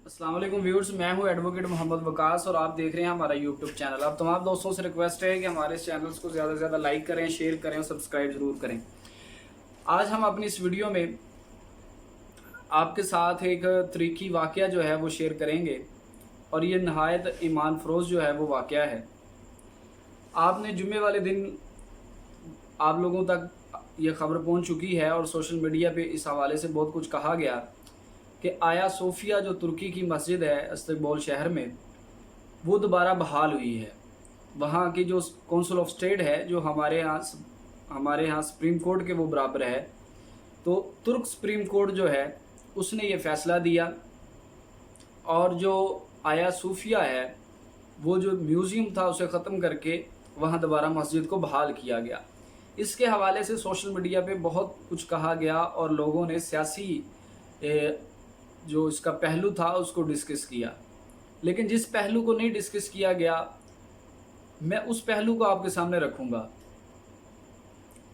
अस्सलाम वालेकुम व्यूअर्स, मैं हूं एडवोकेट मोहम्मद वकास और आप देख रहे हैं हमारा यूट्यूब चैनल। आप तमाम दोस्तों से रिक्वेस्ट है कि हमारे इस चैनल्स को ज़्यादा से ज़्यादा लाइक करें, शेयर करें और सब्सक्राइब ज़रूर करें। आज हम अपनी इस वीडियो में आपके साथ एक तरीकी वाक़या जो है वो शेयर करेंगे और ये नहायत ईमान फरोज़ जो है वो वाक़या है। आपने जुम्मे वाले दिन आप लोगों तक ये खबर पहुंच चुकी है और सोशल मीडिया पे इस हवाले से बहुत कुछ कहा गया कि आया सोफिया जो तुर्की की मस्जिद है इस्तांबुल शहर में, वो दोबारा बहाल हुई है। वहाँ की जो काउंसिल ऑफ स्टेट है, जो हमारे यहाँ सुप्रीम कोर्ट के वो बराबर है, तो तुर्क सुप्रीम कोर्ट जो है उसने ये फ़ैसला दिया और जो आया सूफिया है वो जो म्यूज़ियम था उसे ख़त्म करके वहाँ दोबारा मस्जिद को बहाल किया गया। इसके हवाले से सोशल मीडिया पे बहुत कुछ कहा गया और लोगों ने सियासी जो इसका पहलू था उसको डिस्कस किया, लेकिन जिस पहलू को नहीं डिस्कस किया गया मैं उस पहलू को आपके सामने रखूँगा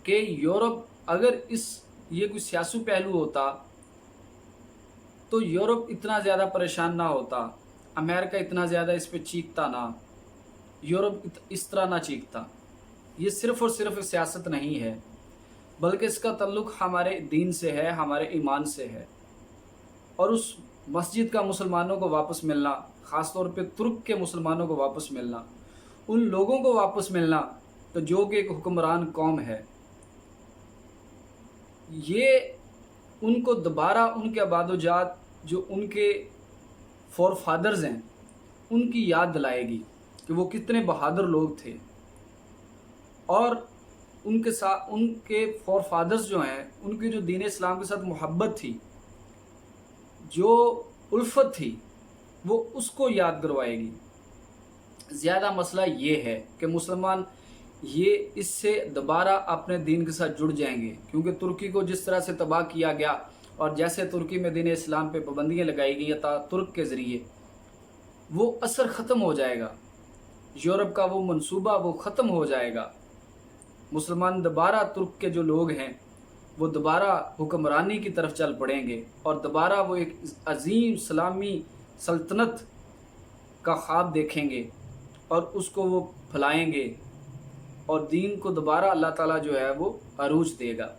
कि यूरोप अगर ये कोई सियासी पहलू होता तो यूरोप इतना ज़्यादा परेशान ना होता, अमेरिका इतना ज़्यादा इस पे चीखता ना, यूरोप इस तरह ना चीखता। ये सिर्फ़ और सिर्फ सियासत नहीं है, बल्कि इसका ताल्लुक़ हमारे दीन से है, हमारे ईमान से है। और उस मस्जिद का मुसलमानों को वापस मिलना, ख़ास तौर पे तुर्क के मुसलमानों को वापस मिलना, उन लोगों को वापस मिलना तो जो कि एक हुक्मरान कौम है, ये उनको दोबारा उनके आबादोजात जो उनके फोर फादर्स हैं उनकी याद दिलाएगी कि वो कितने बहादुर लोग थे और उनके साथ उनके फोर फादर्स जो हैं उनकी जो दीन इस्लाम के साथ मोहब्बत थी, जो उल्फत थी, वो उसको याद करवाएगी। ज़्यादा मसला ये है कि मुसलमान ये इससे दोबारा अपने दीन के साथ जुड़ जाएंगे, क्योंकि तुर्की को जिस तरह से तबाह किया गया और जैसे तुर्की में दीन इस्लाम पे पाबंदियाँ लगाई गई तुर्क के ज़रिए, वो असर ख़त्म हो जाएगा। यूरोप का वो मंसूबा वो ख़त्म हो जाएगा। मुसलमान दोबारा तुर्क के जो लोग हैं वो दोबारा हुक्मरानी की तरफ चल पड़ेंगे और दोबारा वो एक अजीम इस्लामी सल्तनत का ख्वाब देखेंगे और उसको वो फैलाएंगे और दीन को दोबारा अल्लाह ताला जो है वो अरूज देगा।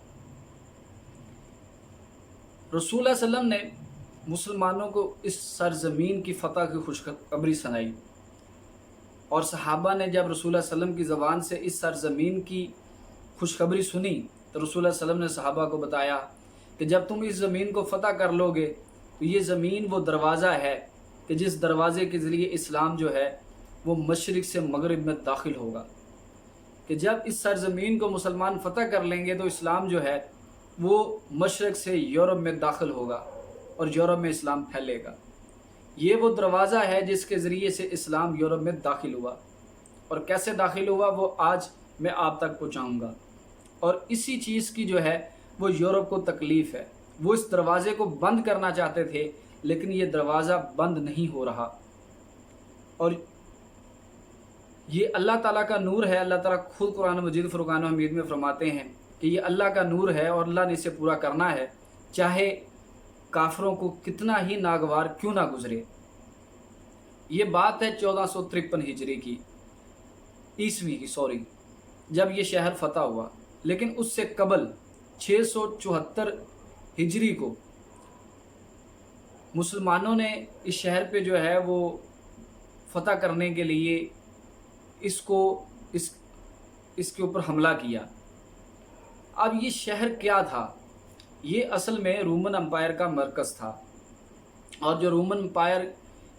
रसूल सल्लम ने मुसलमानों को इस सरज़मीन की फ़तह की खुशखबरी सुनाई और सहाबा ने जब रसूल सल्लम की ज़बान से इस सरज़मीन की खुशखबरी सुनी तो रसूल सल्लम ने सहाबा को बताया कि जब तुम इस ज़मीन को फ़तह कर लोगे तो ये ज़मीन वो दरवाज़ा है कि जिस दरवाज़े के ज़रिए इस्लाम जो है वो मशरिक़ से मगरिब में दाखिल होगा, कि जब इस सरज़मीन को मुसलमान फ़तह कर लेंगे तो इस्लाम जो है वो मशरिक़ से यूरोप में दाखिल होगा और यूरोप में इस्लाम फैलेगा। ये वो दरवाज़ा है जिसके ज़रिए से इस्लाम यूरोप में दाखिल हुआ और कैसे दाखिल हुआ वो आज मैं आप तक पहुँचाऊँगा। और इसी चीज़ की जो है वो यूरोप को तकलीफ़ है। वो इस दरवाज़े को बंद करना चाहते थे, लेकिन ये दरवाज़ा बंद नहीं हो रहा और ये अल्लाह ताला का नूर है। अल्लाह ताला खुद कुरान मजीद फुरकान हमीद में फरमाते हैं कि ये अल्लाह का नूर है और अल्लाह ने इसे पूरा करना है, चाहे काफरों को कितना ही नागवार क्यों ना गुजरे। ये बात है 1453 हिजरी की, ईस्वी की, सॉरी, जब ये शहर फतह हुआ। लेकिन उससे कबल 674 हिजरी को मुसलमानों ने इस शहर पे जो है वो फतह करने के लिए इसके ऊपर हमला किया। अब ये शहर क्या था? ये असल में रोमन एम्पायर का मरकज़ था और जो रोमन एम्पायर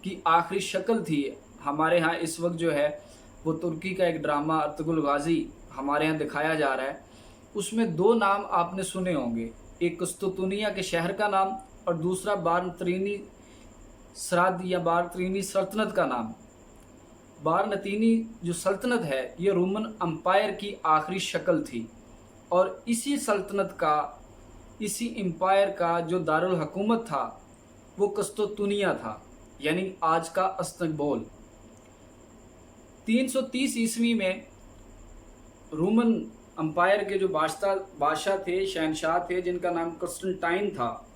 की आखिरी शक्ल थी हमारे यहाँ इस वक्त जो है वो तुर्की का एक ड्रामा अर्तुगरुल गाज़ी हमारे यहाँ दिखाया जा रहा है। उसमें दो नाम आपने सुने होंगे, एक कुस्तुतुनिया के शहर का नाम और दूसरा बारनतीनी सराद या बारनतीनी सल्तनत का नाम। बारनतीनी जो सल्तनत है ये रोमन एम्पायर की आखिरी शक्ल थी और इसी सल्तनत का, इसी एम्पायर का जो दारुल हुकूमत था वो कुस्तुतुनिया था, यानी आज का इस्तांबुल। 330 ईस्वी में रोमन एम्पायर के जो बादशाह थे, शहनशाह थे, जिनका नाम कंस्टेंटाइन था,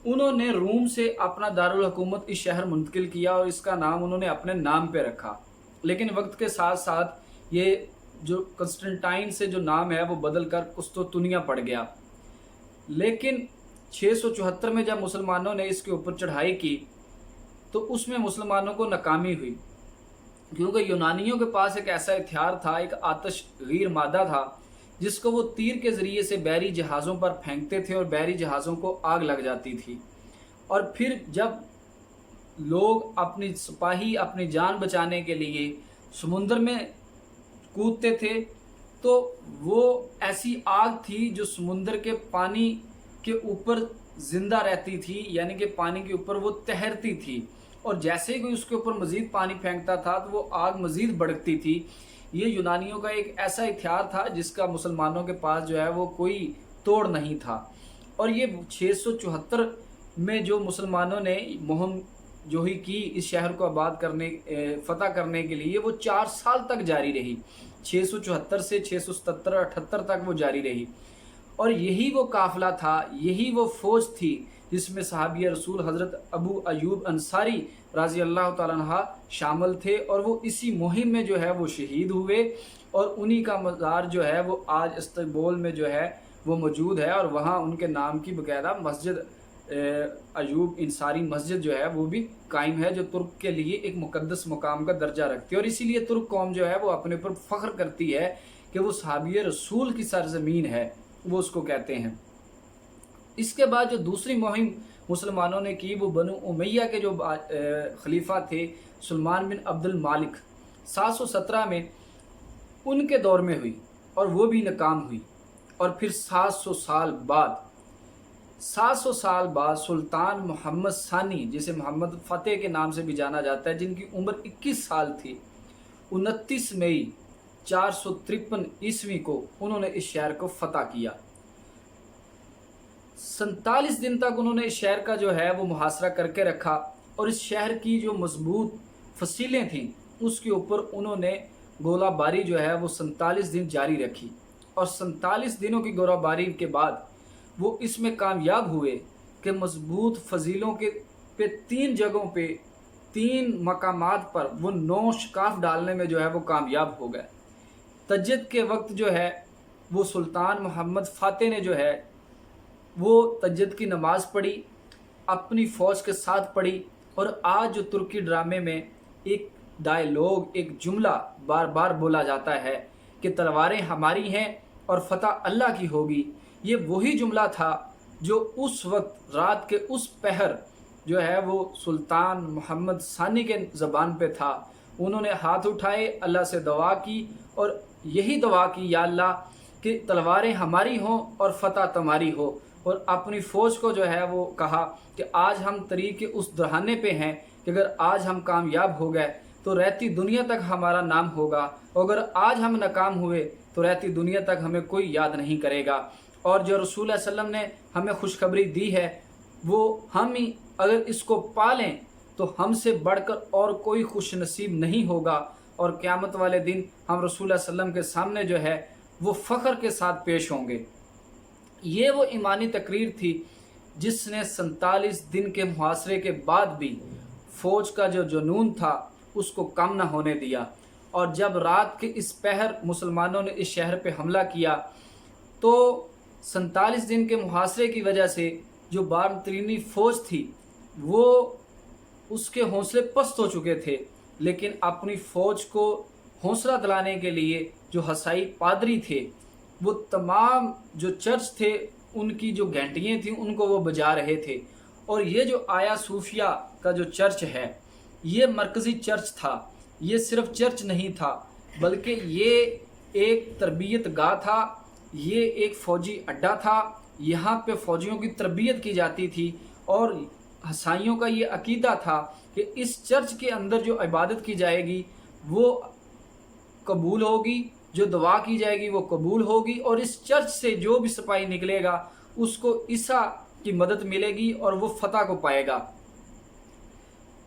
उन्होंने रूम से अपना दारुल हुकूमत इस शहर मुंतकिल किया और इसका नाम उन्होंने अपने नाम पे रखा। लेकिन वक्त के साथ साथ ये जो कंस्टेंटाइन से जो नाम है वो बदल कर कुस्तुनतुनिया पड़ गया। लेकिन 674 में जब मुसलमानों ने इसके ऊपर चढ़ाई की तो उसमें मुसलमानों को नाकामी हुई, क्योंकि यूनानियों के पास एक ऐसा हथियार था, एक आतशगीर मादा था, जिसको वो तीर के ज़रिए से बहरी जहाज़ों पर फेंकते थे और बहरी जहाज़ों को आग लग जाती थी। और फिर जब लोग अपनी सिपाही अपनी जान बचाने के लिए समुद्र में कूदते थे तो वो ऐसी आग थी जो समुद्र के पानी के ऊपर ज़िंदा रहती थी, यानी कि पानी के ऊपर वो तैरती थी, और जैसे ही कोई उसके ऊपर मज़ीद पानी फेंकता था तो वो आग मज़ीद बढ़ती थी। ये यूनानियों का एक ऐसा हथियार था जिसका मुसलमानों के पास जो है वो कोई तोड़ नहीं था। और ये 674 में जो मुसलमानों ने मुहिम जोही की इस शहर को आबाद करने फतह करने के लिए, वो 4 साल तक जारी रही। 674 से 677-78 तक वो जारी रही। और यही वो काफ़िला था, यही वो फ़ौज थी जिसमें सहाबी रसूल हज़रत अबू अयूब अंसारी रज़ी अल्लाह तआला अन्हा शामिल थे, और वो इसी मुहिम में जो है वो शहीद हुए। और उन्हीं का मज़ार जो है वो आज इस्तांबुल में जो है वो मौजूद है, और वहाँ उनके नाम की बाकायदा मस्जिद अयूब अंसारी मस्जिद जो है वो भी कायम है, जो तुर्क के लिए एक मुक़द्दस मकाम का दर्जा रखती है। और इसीलिए तुर्क कौम जो है वो अपने ऊपर फ़ख्र करती है कि वो सहाबी रसूल की सरज़मीन है, वो उसको कहते हैं। इसके बाद जो दूसरी मुहिम मुसलमानों ने की वो बनु उमैया के जो खलीफा थे सुलेमान बिन अब्दुल मालिक 717 में उनके दौर में हुई, और वो भी नाकाम हुई। और फिर 700 साल बाद सुल्तान मोहम्मद सानी, जिसे मोहम्मद फ़तेह के नाम से भी जाना जाता है, जिनकी उम्र 21 साल थी, 29 मई 453 ईस्वी को उन्होंने इस शहर को फतह किया। 47 दिन तक उन्होंने इस शहर का जो है वो मुहासरा करके रखा, और इस शहर की जो मजबूत फसीलें थीं उसके ऊपर उन्होंने गोलाबारी जो है वो 47 दिन जारी रखी। और 47 दिनों की गोलाबारी के बाद वो इसमें कामयाब हुए कि मजबूत फजीलों के पे 3 जगहों पे 3 मकामात पर वो 9 शिकाफ डालने में जो है वो कामयाब हो गए। तजद के वक्त जो है वो सुल्तान मोहम्मद फ़ातेह ने जो है वो तजद की नमाज़ पढ़ी, अपनी फ़ौज के साथ पढ़ी। और आज जो तुर्की ड्रामे में एक डायलॉग, एक जुमला बार बार बोला जाता है कि तलवारें हमारी हैं और फ़तह अल्लाह की होगी, ये वही जुमला था जो उस वक्त रात के उस पहर जो है वो सुल्तान मोहम्मद सानी के ज़बान पे था। उन्होंने हाथ उठाए, अल्लाह से दुआ की, और यही दुआ की, या अल्लाह कि तलवारें हमारी हों और फ़तह तुम्हारी हो। और अपनी फ़ौज को जो है वो कहा कि आज हम तरीक़े उस दहाने पे हैं कि अगर आज हम कामयाब हो गए तो रहती दुनिया तक हमारा नाम होगा, और अगर आज हम नाकाम हुए तो रहती दुनिया तक हमें कोई याद नहीं करेगा। और जो रसूल सल्लम ने हमें खुशखबरी दी है वो हम ही अगर इसको पालें तो हमसे बढ़कर और कोई खुश नसीब नहीं होगा, और क़यामत वाले दिन हम रसूल सल्लम के सामने जो है वो फ़ख्र के साथ पेश होंगे। ये वो ईमानी तकरीर थी जिसने 47 दिन के मुहासरे के बाद भी फ़ौज का जो जुनून था उसको कम न होने दिया। और जब रात के इस पहर मुसलमानों ने इस शहर पे हमला किया तो 47 दिन के मुहासरे की वजह से जो बारतरीनी फ़ौज थी वो उसके हौसले पस्त हो चुके थे। लेकिन अपनी फ़ौज को हौसला दिलाने के लिए जो हसाई पादरी थे वो तमाम जो चर्च थे उनकी जो घंटियाँ थीं उनको वो बजा रहे थे। और ये जो आया सूफिया का जो चर्च है ये मरकज़ी चर्च था, ये सिर्फ चर्च नहीं था बल्कि ये एक तरबियत गाह था, ये एक फ़ौजी अड्डा था। यहाँ पे फ़ौजियों की तरबियत की जाती थी, और हसाइयों का ये अकीदा था कि इस चर्च के अंदर जो इबादत की जाएगी वो कबूल होगी, जो दुआ की जाएगी वो कबूल होगी, और इस चर्च से जो भी सिपाही निकलेगा उसको ईसा की मदद मिलेगी और वो फतह को पाएगा।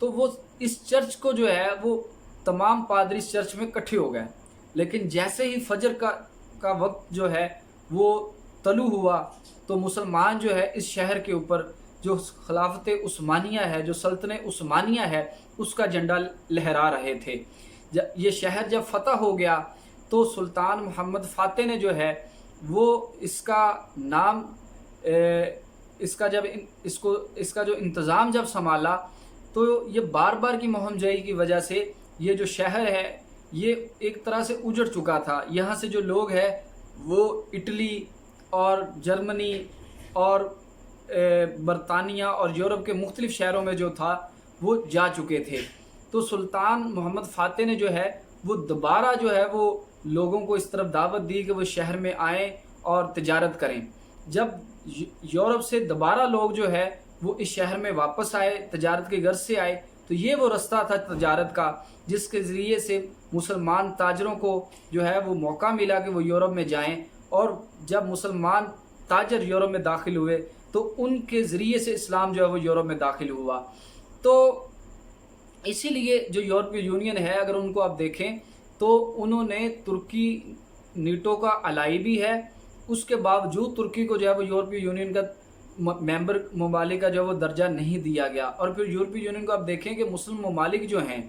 तो वो इस चर्च को जो है वो तमाम पादरी इस चर्च में इकट्ठे हो गए। लेकिन जैसे ही फजर का वक्त जो है वो तलू हुआ तो मुसलमान जो है इस शहर के ऊपर جو خلافت عثمانیہ ہے، جو سلطنت عثمانیہ ہے، اس کا جھنڈا لہرا رہے تھے۔ یہ شہر جب فتح ہو گیا تو سلطان محمد فاتح نے جو ہے وہ اس کا نام اس کا جو انتظام جب سنبھالا تو یہ بار بار کی مہم جوئی کی وجہ سے یہ جو شہر ہے یہ ایک طرح سے اجڑ چکا تھا۔ یہاں سے جو لوگ ہیں وہ اٹلی اور جرمنی اور برطانیہ اور یورپ کے مختلف شہروں میں جو تھا وہ جا چکے تھے۔ تو سلطان محمد فاتح نے جو ہے وہ دوبارہ جو ہے وہ لوگوں کو اس طرف دعوت دی کہ وہ شہر میں آئیں اور تجارت کریں۔ جب یورپ سے دوبارہ لوگ جو ہے وہ اس شہر میں واپس آئے، تجارت کے غرض سے آئے، تو یہ وہ رستہ تھا تجارت کا جس کے ذریعے سے مسلمان تاجروں کو جو ہے وہ موقع ملا کہ وہ یورپ میں جائیں۔ اور جب مسلمان تاجر یورپ میں داخل ہوئے تو ان کے ذریعے سے اسلام جو ہے وہ یورپ میں داخل ہوا۔ تو اسی لیے جو یورپی یونین ہے اگر ان کو آپ دیکھیں تو انہوں نے ترکی نیٹو کا الائی بھی ہے، اس کے باوجود ترکی کو جو ہے وہ یورپی یونین کا ممبر ممالک کا جو وہ درجہ نہیں دیا گیا۔ اور پھر یورپی یونین کو آپ دیکھیں کہ مسلم ممالک جو ہیں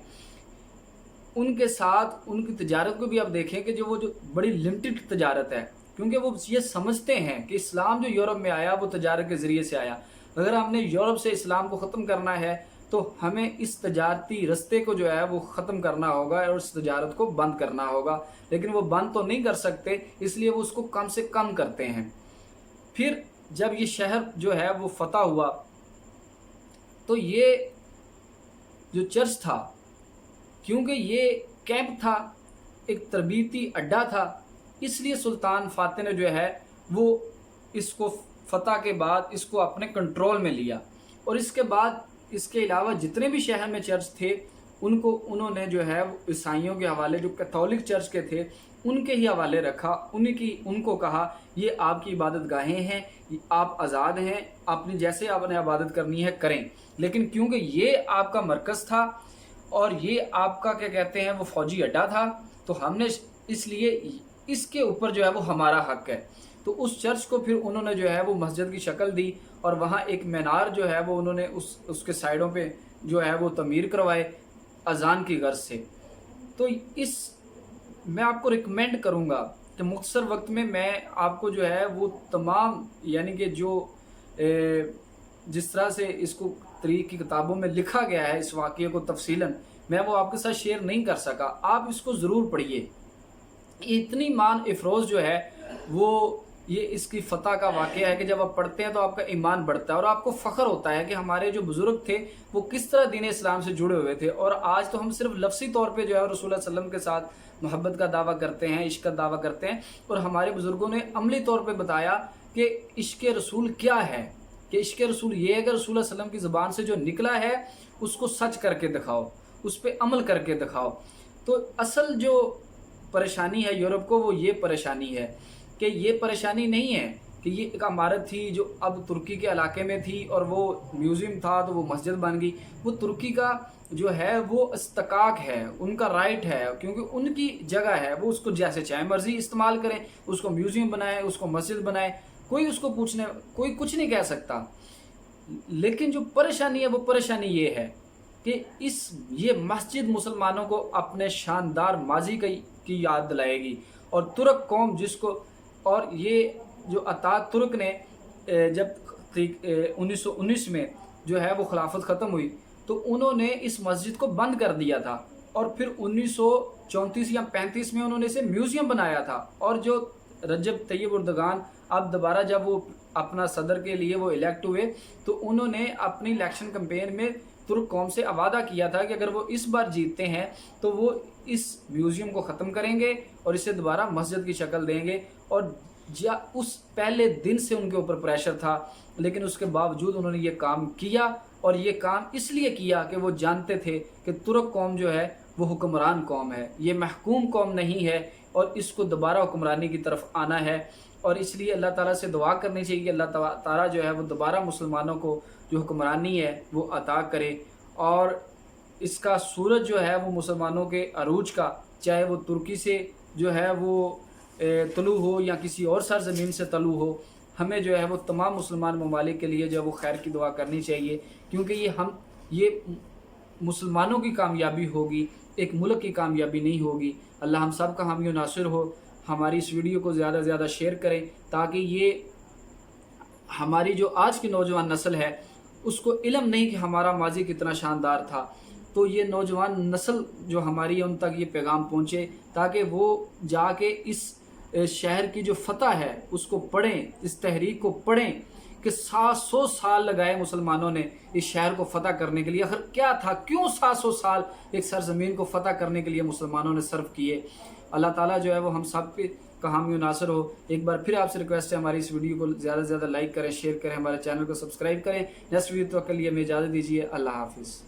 ان کے ساتھ ان کی تجارت کو بھی آپ دیکھیں کہ جو بڑی لمٹڈ تجارت ہے، کیونکہ وہ یہ سمجھتے ہیں کہ اسلام جو یورپ میں آیا وہ تجارت کے ذریعے سے آیا۔ اگر ہم نے یورپ سے اسلام کو ختم کرنا ہے تو ہمیں اس تجارتی رستے کو جو ہے وہ ختم کرنا ہوگا اور اس تجارت کو بند کرنا ہوگا، لیکن وہ بند تو نہیں کر سکتے، اس لیے وہ اس کو کم سے کم کرتے ہیں۔ پھر جب یہ شہر جو ہے وہ فتح ہوا تو یہ جو چرچ تھا، کیونکہ یہ کیمپ تھا، ایک تربیتی اڈا تھا، اس لیے سلطان فاتح نے جو ہے وہ اس کو فتح کے بعد اس کو اپنے کنٹرول میں لیا۔ اور اس کے بعد اس کے علاوہ جتنے بھی شہر میں چرچ تھے ان کو انہوں نے جو ہے عیسائیوں کے حوالے، جو کیتھولک چرچ کے تھے ان کے ہی حوالے رکھا، ان کو کہا یہ آپ کی عبادت گاہیں ہیں، آپ آزاد ہیں، اپنی جیسے آپ نے عبادت کرنی ہے کریں، لیکن کیونکہ یہ آپ کا مرکز تھا اور یہ آپ کا کیا کہتے ہیں وہ فوجی اڈا تھا، تو ہم نے اس لیے اس کے اوپر جو ہے وہ ہمارا حق ہے۔ تو اس چرچ کو پھر انہوں نے جو ہے وہ مسجد کی شکل دی اور وہاں ایک مینار جو ہے وہ انہوں نے اس کے سائیڈوں پہ جو ہے وہ تعمیر کروائے اذان کی غرض سے۔ تو میں آپ کو ریکمینڈ کروں گا کہ مختصر وقت میں آپ کو جو ہے وہ تمام یعنی کہ جو جس طرح سے اس کو تاریخ کی کتابوں میں لکھا گیا ہے اس واقعے کو تفصیلاً میں وہ آپ کے ساتھ شیئر نہیں کر سکا، آپ اس کو ضرور پڑھیے۔ اتنی مان افروز جو ہے وہ یہ اس کی فتح کا واقعہ ہے کہ جب آپ پڑھتے ہیں تو آپ کا ایمان بڑھتا ہے اور آپ کو فخر ہوتا ہے کہ ہمارے جو بزرگ تھے وہ کس طرح دین اسلام سے جڑے ہوئے تھے، اور آج تو ہم صرف لفظی طور پہ جو ہے رسول اللہ صلی اللہ علیہ وسلم کے ساتھ محبت کا دعویٰ کرتے ہیں، عشق کا دعویٰ کرتے ہیں، اور ہمارے بزرگوں نے عملی طور پہ بتایا کہ عشق رسول کیا ہے، کہ عشق رسول یہ ہے کہ رسول اللہ صلی اللہ علیہ وسلم کی زبان سے جو نکلا ہے اس کو سچ کر کے دکھاؤ، اس پہ عمل کر کے دکھاؤ۔ تو اصل جو پریشانی ہے یورپ کو وہ یہ پریشانی ہے کہ یہ پریشانی نہیں ہے کہ یہ ایک عمارت تھی جو اب ترکی کے علاقے میں تھی اور وہ میوزیم تھا تو وہ مسجد بن گئی، وہ ترکی کا جو ہے وہ استحقاق ہے، ان کا رائٹ ہے، کیونکہ ان کی جگہ ہے، وہ اس کو جیسے چاہے مرضی استعمال کریں، اس کو میوزیم بنائیں، اس کو مسجد بنائیں، کوئی اس کو کوئی کچھ نہیں کہہ سکتا۔ لیکن جو پریشانی ہے وہ پریشانی یہ ہے کہ یہ مسجد مسلمانوں کو اپنے شاندار ماضی کی یاد دلائے گی، اور ترک قوم جس کو، اور یہ جو اتاتürk ترک نے جب 1919 میں جو ہے وہ خلافت ختم ہوئی تو انہوں نے اس مسجد کو بند کر دیا تھا، اور پھر 1934 یا 35 میں انہوں نے اسے میوزیم بنایا تھا، اور جو رجب طیب اردگان اب دوبارہ جب وہ اپنا صدر کے لیے وہ الیکٹ ہوئے تو انہوں نے اپنی الیکشن کمپین میں ترک قوم سے وعدہ کیا تھا کہ اگر وہ اس بار جیتتے ہیں تو وہ اس میوزیم کو ختم کریں گے اور اسے دوبارہ مسجد کی شکل دیں گے، اور اس پہلے دن سے ان کے اوپر پریشر تھا، لیکن اس کے باوجود انہوں نے یہ کام کیا، اور یہ کام اس لیے کیا کہ وہ جانتے تھے کہ ترک قوم جو ہے وہ حکمران قوم ہے، یہ محکوم قوم نہیں ہے، اور اس کو دوبارہ حکمرانی کی طرف آنا ہے، اور اس لیے اللہ تعالیٰ سے دعا کرنی چاہیے کہ اللہ تعالیٰ جو ہے وہ دوبارہ مسلمانوں کو جو حکمرانی ہے وہ عطا کرے، اور اس کا سورج جو ہے وہ مسلمانوں کے عروج کا، چاہے وہ ترکی سے جو ہے وہ طلوع ہو یا کسی اور سرزمین سے طلوع ہو، ہمیں جو ہے وہ تمام مسلمان ممالک کے لیے جو ہے وہ خیر کی دعا کرنی چاہیے، کیونکہ یہ مسلمانوں کی کامیابی ہوگی، ایک ملک کی کامیابی نہیں ہوگی۔ اللہ ہم سب کا حامی و ناصر ہو۔ ہماری اس ویڈیو کو زیادہ سے زیادہ شیئر کریں تاکہ یہ ہماری جو آج کی نوجوان نسل ہے اس کو علم نہیں کہ ہمارا ماضی کتنا شاندار تھا، تو یہ نوجوان نسل جو ہماری ہے ان تک یہ پیغام پہنچے تاکہ وہ جا کے اس شہر کی جو فتح ہے اس کو پڑھیں، اس تحریک کو پڑھیں کہ 700 سال لگائے مسلمانوں نے اس شہر کو فتح کرنے کے لیے۔ آخر کیا تھا، کیوں 700 سال ایک سرزمین کو فتح کرنے کے لیے مسلمانوں نے صرف کیے؟ اللہ تعالیٰ جو ہے وہ ہم سب کے حامی و ناصر ہو۔ ایک بار پھر آپ سے ریکویسٹ ہے ہماری اس ویڈیو کو زیادہ سے زیادہ لائک کریں، شیئر کریں، ہمارے چینل کو سبسکرائب کریں۔ نیکسٹ ویڈیو تک کے لیے ہمیں اجازت دیجیے۔ اللہ حافظ۔